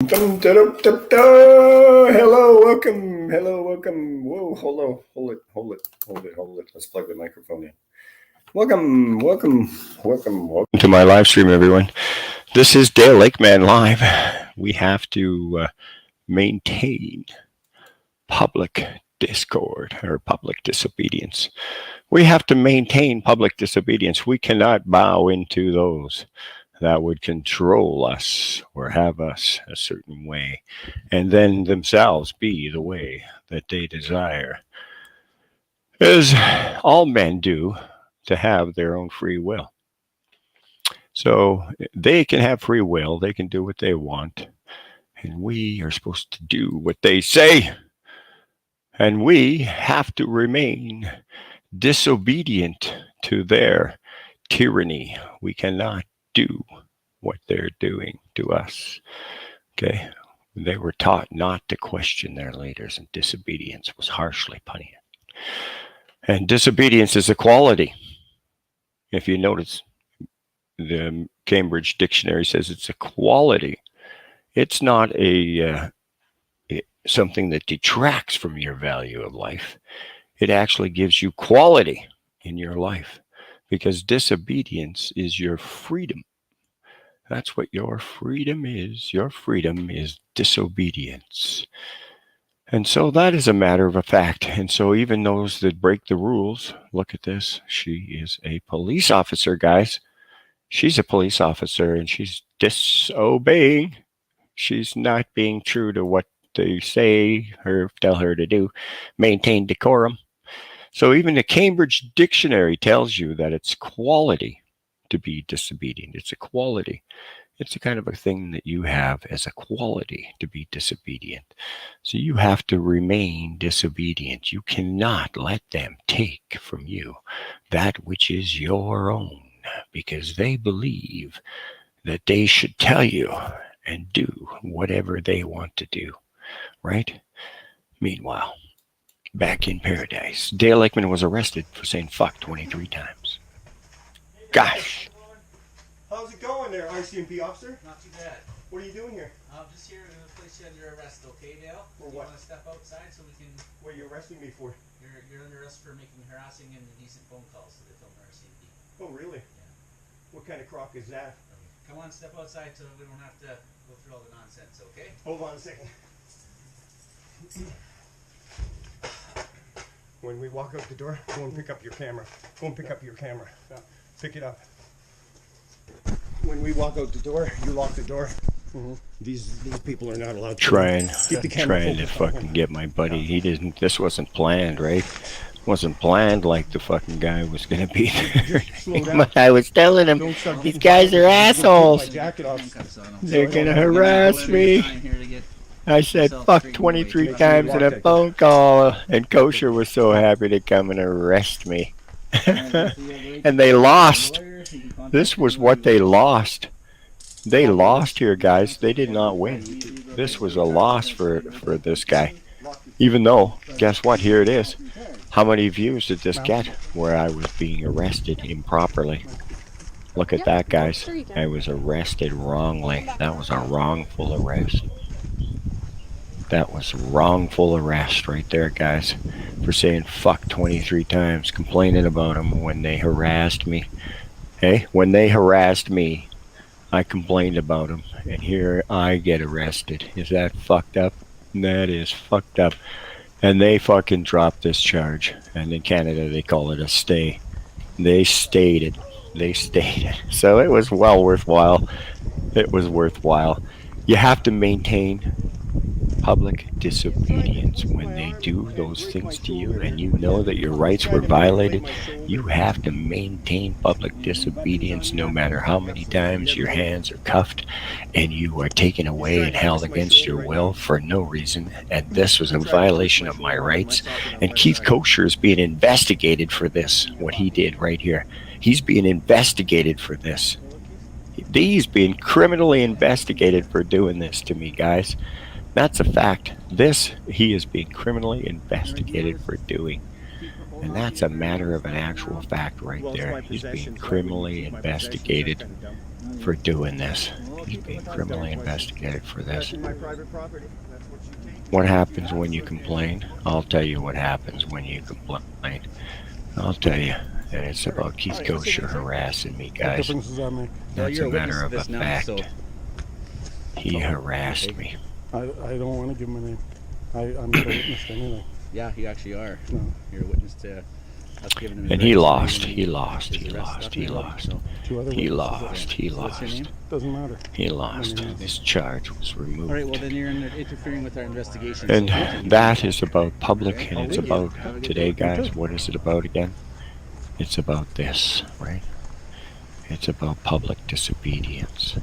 Hello, welcome. Hello, welcome. Whoa, hold it. Let's plug the microphone in. Welcome to my live stream, everyone. This is Dale Lakeman Live. We have to maintain public discord or public disobedience. We have to maintain public disobedience. We cannot bow into those that would control us or have us a certain way, and then themselves be the way that they desire, as all men do, to have their own free will. So they can have free will, they can do what they want, and we are supposed to do what they say. And we have to remain disobedient to their tyranny. We cannot do what they're doing to us. Okay? They were taught not to question their leaders, and disobedience was harshly punished. And disobedience is a quality. If you notice, the Cambridge Dictionary says it's a quality. It's not something that detracts from your value of life. It actually gives you quality in your life, because disobedience is your freedom. That's what your freedom is. Your freedom is disobedience. And so that is a matter of a fact. And so even those that break the rules, look at this. She is a police officer, guys. She's a police officer, and she's disobeying. She's not being true to what they say or tell her to do. Maintain decorum. So even the Cambridge Dictionary tells you that it's quality to be disobedient. It's a quality. It's a kind of a thing that you have as a quality to be disobedient. So you have to remain disobedient. You cannot let them take from you that which is your own, because they believe that they should tell you and do whatever they want to do, right? Meanwhile, back in paradise, Dale Lakeman was arrested for saying fuck 23 times. Gosh. How's it going there, ICMP officer? Not too bad. What are you doing here? I'm just here to place you under arrest, okay, Dale? For Do you what? want to step outside so we can... What are you arresting me for? You're under arrest for making harassing and indecent phone calls to the Filmer RCMP. Oh, really? Yeah. What kind of crock is that? Come on, step outside so we don't have to go through all the nonsense, okay? Hold on a second. When we walk out the door, go and pick up your camera. Go and pick up your camera. Yeah. Pick it up. When we walk out the door, you lock the door. Mm-hmm. These people are not allowed to Trying focused to fucking get my buddy. He didn't. This wasn't planned, right? Wasn't planned like the fucking guy was gonna be there. I was telling him, these guys are assholes. They're gonna harass me. I said fuck 23 times in a phone call, and Kosher was so happy to come and arrest me. And they lost. This was what they lost. They lost here, guys. They did not win. This was a loss for this guy. Even though, guess what? Here it is. How many views did this get where I was being arrested improperly? Look at that, guys. I was arrested wrongly. That was a wrongful arrest. That was wrongful arrest right there, guys, for saying fuck 23 times, complaining about them when they harassed me. Hey, when they harassed me, I complained about them, and here I get arrested. Is that fucked up? That is fucked up. And they fucking dropped this charge. And in Canada, they call it a stay. They stayed it. They stayed it. So it was well worthwhile. It was worthwhile. You have to maintain public disobedience when they do those things to you, and you know that your rights were violated. You have to maintain public disobedience no matter how many times your hands are cuffed and you are taken away and held against your will for no reason. And this was a violation of my rights, and Keith Kosher is being investigated for this, what he did right here. He's being investigated for this. He's being criminally investigated for doing this to me, guys. That's a fact. This, he is being criminally investigated for doing. And that's a matter of an actual fact right there. He's being criminally investigated for doing this. He's keep being my criminally investigated for this. That's my private property. That's what you take. What happens when you complain? I'll tell you what happens when you complain. I'll tell you. And it's about Keith Gosher harassing me, What guys. difference does that make? Well, That's you're a a witness matter to of a this now, fact. so He harassed me. I don't want to give my name. I'm not a witness to anything. yeah, you actually are. No. You're a witness to us giving him his And he rights lost. and He lost. his He arrest lost. stuff He and everything, lost. so. Two other He witnesses. lost. He So what's your lost. name? Doesn't matter. He lost. My name is- This charge was removed. All right, well then you're interfering with our investigation. And so that is about public, Okay. and I'll it's leave you. about Have a good today, day. guys. What is it about again? It's about this, right? It's about public disobedience.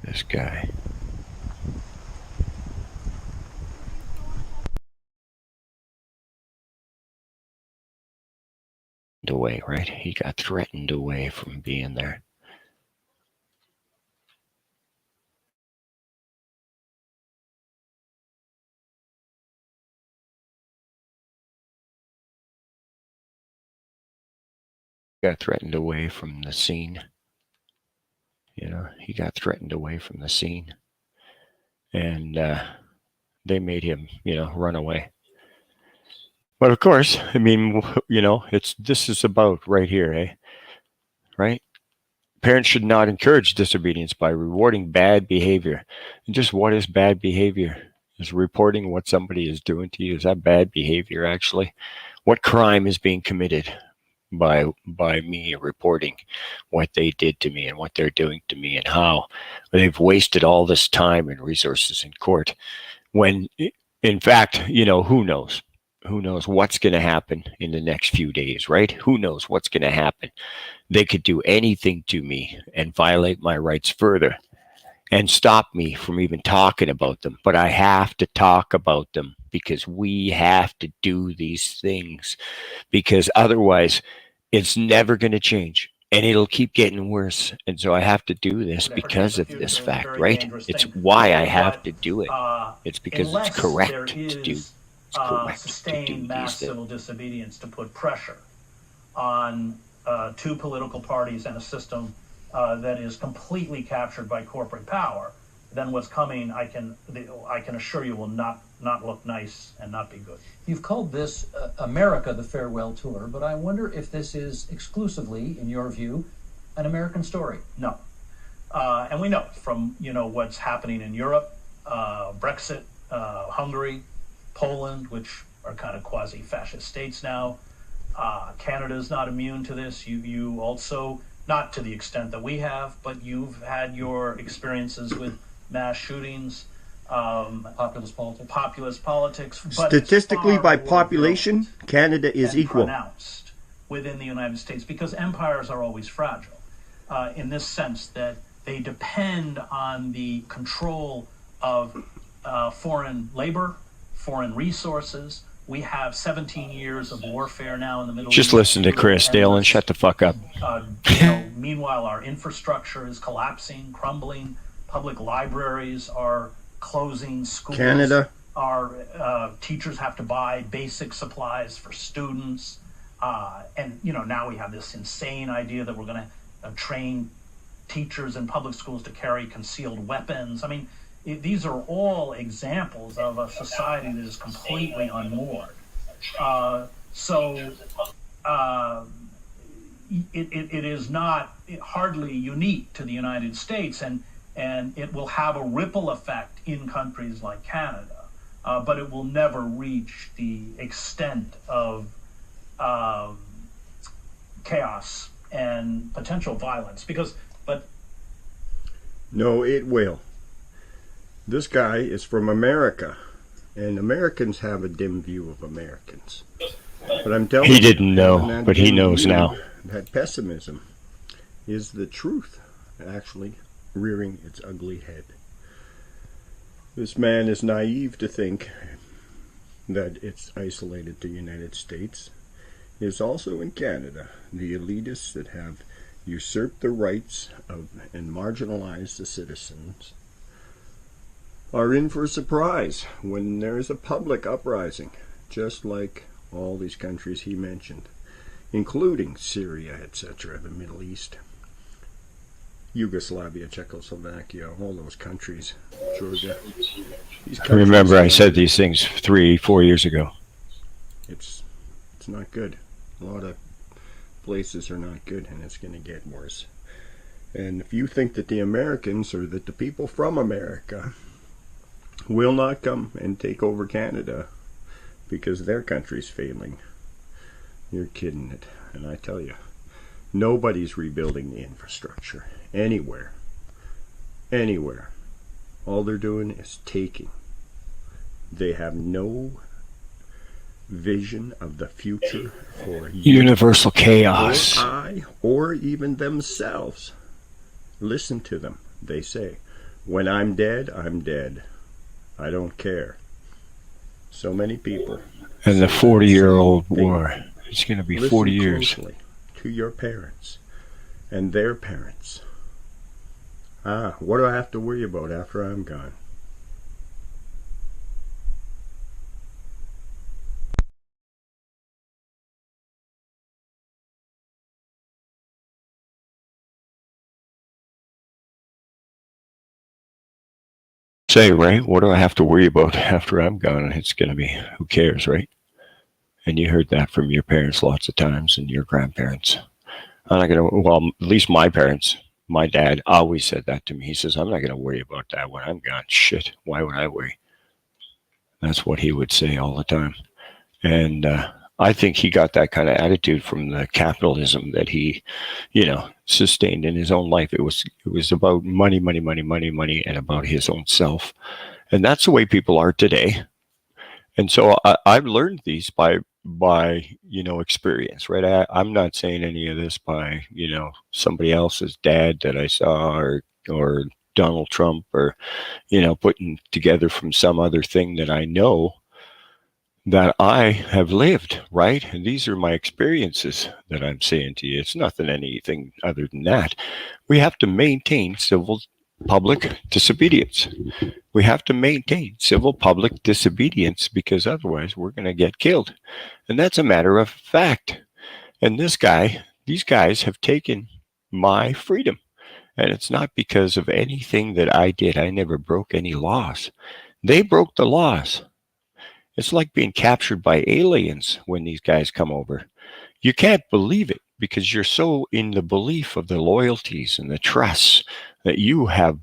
This guy. Away, right? He got threatened away from being there. Got threatened away from the scene. You know, he got threatened away from the scene. And they made him, run away. But of course, I mean, this is about right here, eh? Right? Parents should not encourage disobedience by rewarding bad behavior. And just what is bad behavior? Is reporting what somebody is doing to you, is that bad behavior actually? What crime is being committed by me reporting what they did to me and what they're doing to me and how they've wasted all this time and resources in court when in fact, who knows? Who knows what's going to happen in the next few days, right? Who knows what's going to happen? They could do anything to me and violate my rights further and stop me from even talking about them. But I have to talk about them because we have to do these things, because otherwise it's never going to change and it'll keep getting worse. And so I have to do this because of this fact, right? It's why I have to do it. It's because it's correct to do. It's correct to do sustained mass these civil things. disobedience to put pressure on two political parties and a system that is completely captured by corporate power, then what's coming, I can assure you, will not look nice and not be good. You've called this America the farewell tour, but I wonder if this is exclusively, in your view, an American story. No. And we know from what's happening in Europe, Brexit, Hungary, Poland, which are kind of quasi-fascist states now. Canada is not immune to this. You also, not to the extent that we have, but you've had your experiences with mass shootings, populist politics. But Statistically, by far more population, virulent Canada is and equal. pronounced within the United States, because empires are always fragile in this sense that they depend on the control of foreign labor, foreign resources. We have 17 years of warfare now in the Middle East. Just listen to Chris Dale and shut the fuck up. Meanwhile, our infrastructure is collapsing, crumbling. Public libraries are closing. Schools, Canada. Our teachers have to buy basic supplies for students. And now we have this insane idea that we're going to train teachers in public schools to carry concealed weapons. I mean, these are all examples of a society that is completely unmoored. It is not hardly unique to the United States, and it will have a ripple effect in countries like Canada, but it will never reach the extent of chaos and potential violence. No, it will. This guy is from America, and Americans have a dim view of Americans. But I'm telling He you, didn't know, and that but he dim knows view, now. That pessimism is the truth actually rearing its ugly head. This man is naive to think that it's isolated to the United States. It's also in Canada. The elitists that have usurped the rights of and marginalized the citizens are in for a surprise when there is a public uprising, just like all these countries he mentioned, including Syria, etc., the Middle East. Yugoslavia, Czechoslovakia, all those countries, Georgia. These I remember I countries, said these things 3-4 years ago. it's not good. A lot of places are not good, and it's going to get worse. And if you think that the Americans or that the people from America will not come and take over Canada because their country's failing, you're kidding it. And I tell you, nobody's rebuilding the infrastructure anywhere. Anywhere. All they're doing is taking. They have no vision of the future for Universal you chaos. or I or even themselves. Listen to them. They say, when I'm dead, I'm dead. I don't care. So many people. And the 40-year-old war. It's going to be 40 years. Listen closely to your parents and their parents. What do I have to worry about after I'm gone? Say, right? What do I have to worry about after I'm gone? It's going to be, who cares, right? And you heard that from your parents lots of times and your grandparents. I'm not going to, well, at least my parents, my dad always said that to me. He says, I'm not going to worry about that when I'm gone. Shit, why would I worry? That's what he would say all the time. And I think he got that kind of attitude from the capitalism that he, sustained in his own life. It was about money, money, money, money, money, and about his own self. And that's the way people are today. And so I've learned these by experience, right? I'm not saying any of this by somebody else's dad that I saw or Donald Trump or putting together from some other thing that I know that I have lived, right? And these are my experiences that I'm saying to you. It's anything other than that. We have to maintain civil public disobedience. We have to maintain civil public disobedience because otherwise we're going to get killed. And that's a matter of fact. And these guys have taken my freedom. And it's not because of anything that I did. I never broke any laws. They broke the laws. It's like being captured by aliens when these guys come over. You can't believe it because you're so in the belief of the loyalties and the trusts that you have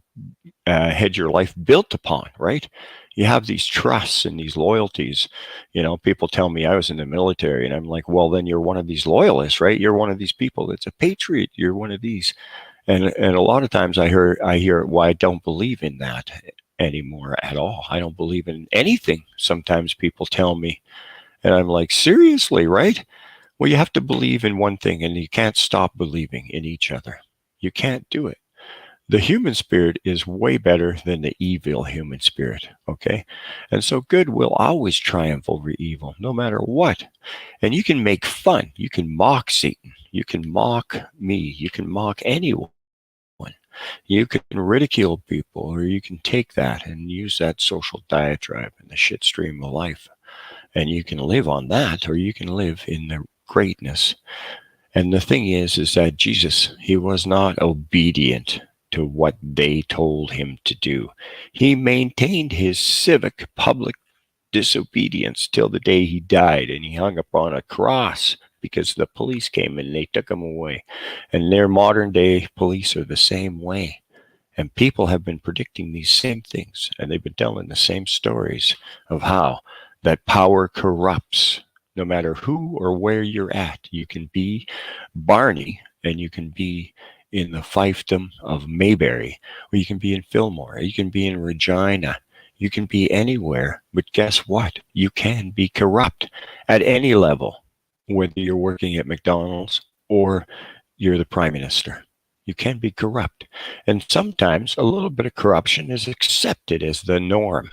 had your life built upon, right? You have these trusts and these loyalties. People tell me I was in the military and I'm like, well, then you're one of these loyalists, right? You're one of these people that's a patriot. You're one of these. And a lot of times I hear, well, I don't believe in that anymore at all. I don't believe in anything. Sometimes people tell me, and I'm like, seriously, right? Well, you have to believe in one thing and you can't stop believing in each other. You can't do it. The human spirit is way better than the evil human spirit, okay? And so good will always triumph over evil, no matter what. And you can make fun. You can mock Satan. You can mock me. You can mock anyone. You can ridicule people, or you can take that and use that social diatribe in the shit stream of life. And you can live on that, or you can live in the greatness. And the thing is that Jesus, he was not obedient to what they told him to do. He maintained his civic public disobedience till the day he died, and he hung upon a cross because the police came and they took him away. And their modern day police are the same way. And people have been predicting these same things, and they've been telling the same stories of how that power corrupts. No matter who or where you're at, you can be Barney and you can be in the fiefdom of Mayberry, or you can be in Fillmore, or you can be in Regina, you can be anywhere. But guess what? You can be corrupt at any level, whether you're working at McDonald's or you're the prime minister. You can be corrupt. And sometimes a little bit of corruption is accepted as the norm.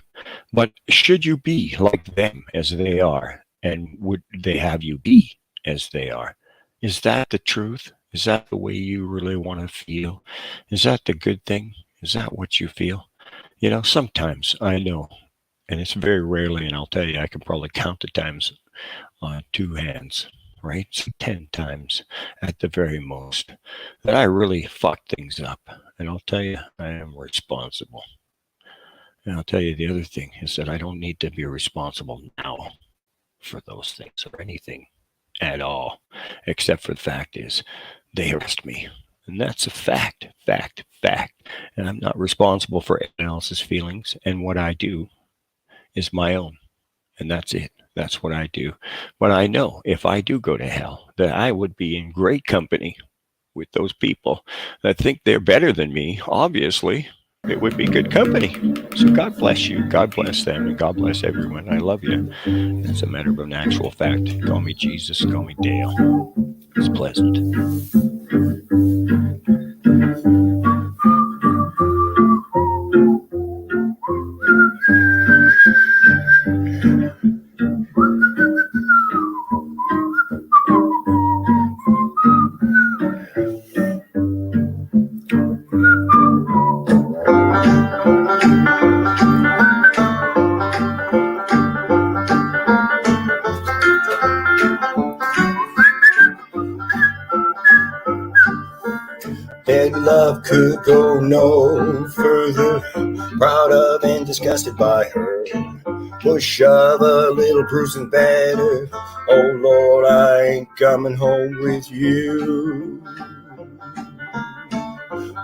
But should you be like them as they are? And would they have you be as they are? Is that the truth? Is that the way you really want to feel? Is that the good thing? Is that what you feel? Sometimes I know, and it's very rarely, and I'll tell you, I can probably count the times on two hands. right? So 10 times at the very most, that I really fucked things up. And I'll tell you, I am responsible. And I'll tell you the other thing is that I don't need to be responsible now for those things or anything at all, except for the fact is they harassed me. And that's a fact. And I'm not responsible for anyone else's feelings. And what I do is my own. And that's it. That's what I do. But I know if I do go to hell, that I would be in great company with those people that think they're better than me. Obviously, it would be good company. So God bless you. God bless them. And God bless everyone. I love you. As a matter of an actual fact, call me Jesus. Call me Dale. It's pleasant. Dead love could go no further, proud of and disgusted by her. Push of a little bruise and batter. Oh Lord, I ain't coming home with you.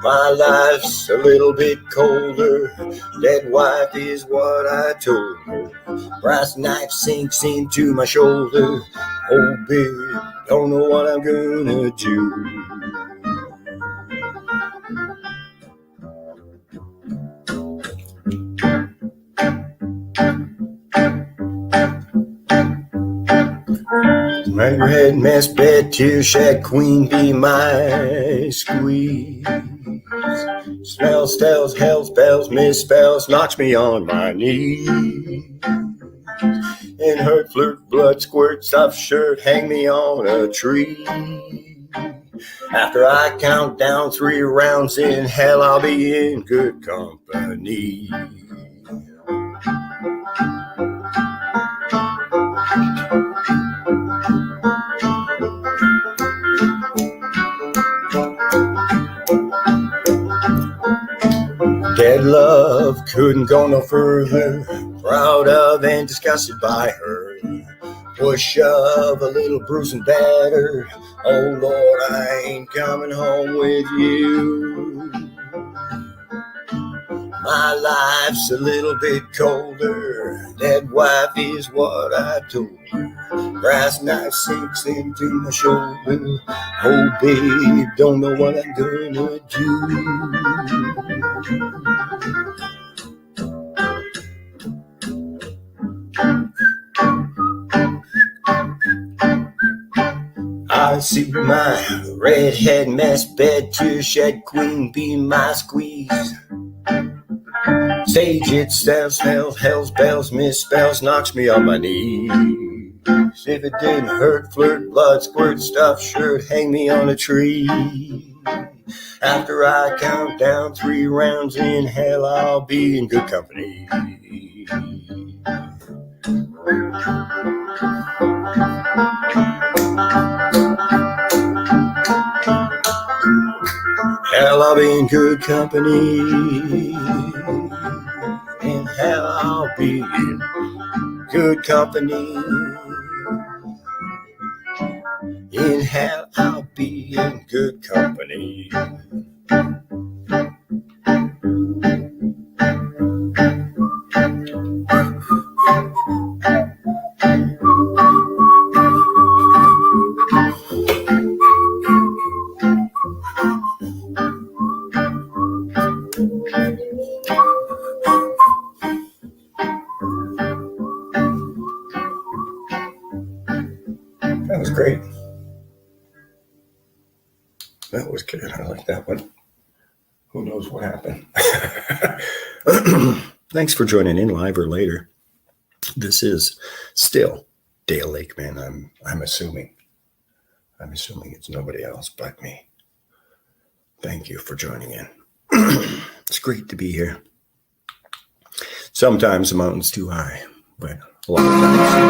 My life's a little bit colder. Dead wife is what I told her. Brass knife sinks into my shoulder. Oh babe, don't know what I'm gonna do. Nighthead, mess bed, tear shed, queen bee, my squeeze. Smells, tells, hell spells, misspells, knocks me on my knees. In hurt, flirt, blood, squirt, stuff shirt, hang me on a tree. After I count down 3 rounds in hell, I'll be in good company. Dead love couldn't go no further, proud of and disgusted by her. Push of a little bruise and batter. Oh Lord, I ain't coming home with you. My life's a little bit colder. Dead wife is what I told her. Brass knife sinks into my shoulder. Oh babe, don't know what I'm gonna do. I see my redhead mess bed, tear shed, queen bee, my squeeze. Sage it, smells, hell's bells, misspells, knocks me on my knees. If it didn't hurt, flirt, blood, squirt, stuff shirt, hang me on a tree. After I count down 3 rounds in hell, I'll be in good company. Hell, I'll be in good company. In hell, I'll be in good company. In hell, I'll be in good company. That was great. That was good. I like that one. Who knows what happened? Thanks for joining in live or later. This is still Dale Lakeman. I'm assuming it's nobody else but me. Thank you for joining in. It's great to be here. Sometimes the mountain's too high, but a lot of times